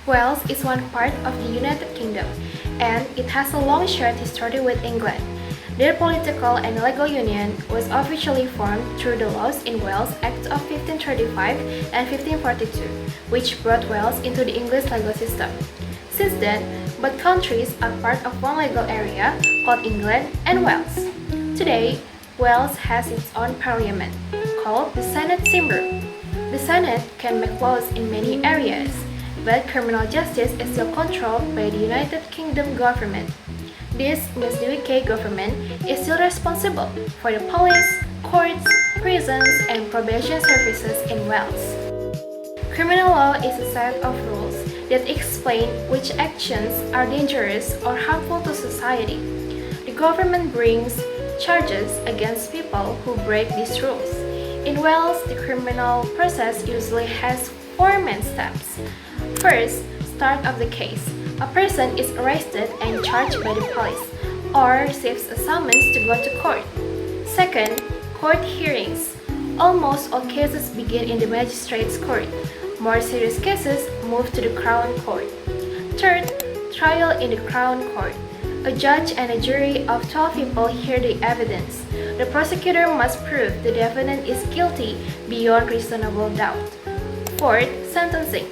Wales is one part of the United Kingdom, and it has a long shared history with England. Their political and legal union was officially formed through the Laws in Wales Act of 1535 and 1542, which brought Wales into the English legal system. Since then, both countries are part of one legal area called England and Wales. Today, Wales has its own parliament, called the Senate Chamber. The Senate can make laws in many areas, but criminal justice is still controlled by the United Kingdom government. This means the UK government is still responsible for the police, courts, prisons, and probation services in Wales. Criminal law is a set of rules that explain which actions are dangerous or harmful to society. The government brings charges against people who break these rules. In Wales, the criminal process usually has four main steps. First, start of the case. A person is arrested and charged by the police, or receives a summons to go to court. Second, court hearings. Almost all cases begin in the magistrate's court. More serious cases move to the Crown Court. Third, trial in the Crown Court. A judge and a jury of 12 people hear the evidence. The prosecutor must prove the defendant is guilty beyond reasonable doubt. Fourth, sentencing.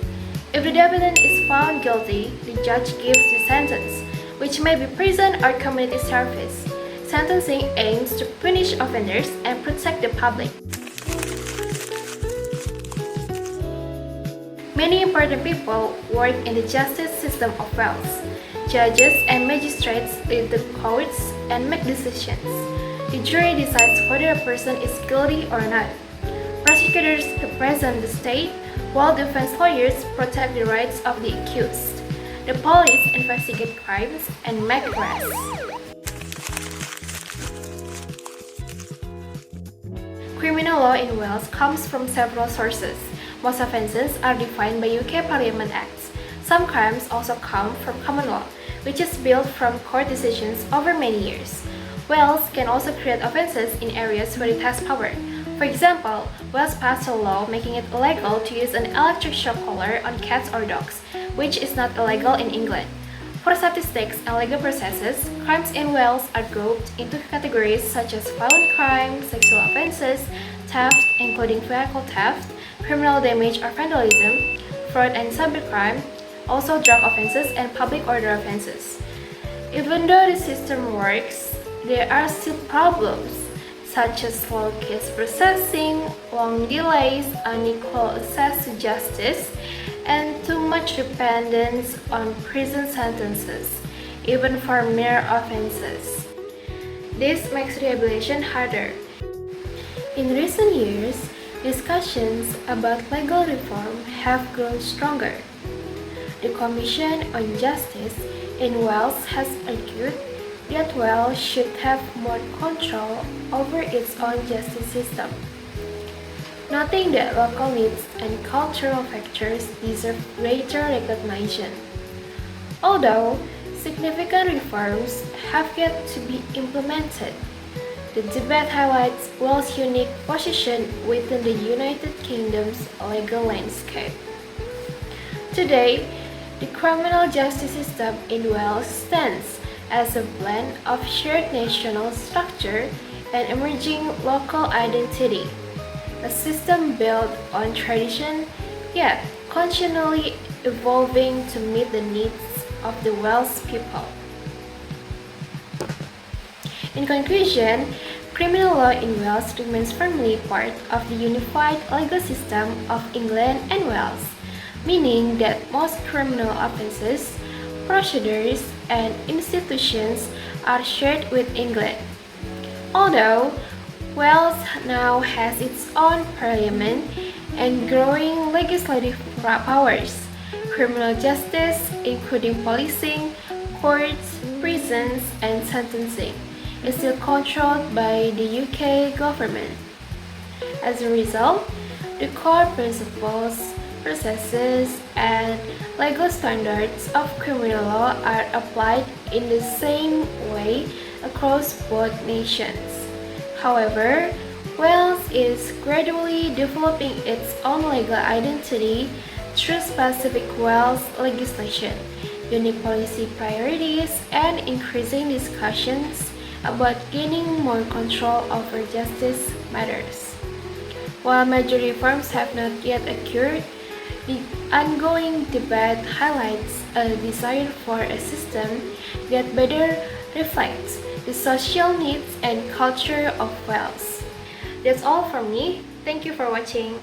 If the defendant is found guilty, the judge gives the sentence, which may be prison or community service. Sentencing aims to punish offenders and protect the public. Many important people work in the justice system of Wales. Judges and magistrates lead the courts and make decisions. The jury decides whether a person is guilty or not. Prosecutors represent the state, while defense lawyers protect the rights of the accused. The police investigate crimes and make arrests. Criminal law in Wales comes from several sources. Most offences are defined by UK Parliament Acts. Some crimes also come from common law, which is built from court decisions over many years. Wales can also create offences in areas where it has power. For example, Wales passed a law making it illegal to use an electric shock collar on cats or dogs, which is not illegal in England. For statistics and legal processes, crimes in Wales are grouped into categories such as violent crime, sexual offences, theft, including vehicle theft, criminal damage or vandalism, fraud and cybercrime, also drug offences and public order offences. Even though the system works, there are still problems, such as slow case processing, long delays, unequal access to justice, and too much dependence on prison sentences, even for mere offenses. This makes rehabilitation harder. In recent years, discussions about legal reform have grown stronger. The Commission on Justice in Wales has argued that Wales should have more control over its own justice system, noting that local needs and cultural factors deserve greater recognition. Although significant reforms have yet to be implemented, the debate highlights Wales' unique position within the United Kingdom's legal landscape. Today, the criminal justice system in Wales stands as a blend of shared national structure and emerging local identity, a system built on tradition yet continually evolving to meet the needs of the Welsh people. In conclusion, criminal law in Wales remains firmly part of the unified legal system of England and Wales, meaning that most criminal offences, procedures, and institutions are shared with England. Although Wales now has its own parliament and growing legislative powers, criminal justice, including policing, courts, prisons, and sentencing, is still controlled by the UK government. As a result, the core principles, processes, and legal standards of criminal law are applied in the same way across both nations. However, Wales is gradually developing its own legal identity through specific Wales legislation, unique policy priorities, and increasing discussions about gaining more control over justice matters. While major reforms have not yet occurred, the ongoing debate highlights a desire for a system that better reflects the social needs and culture of Wales. That's all from me. Thank you for watching.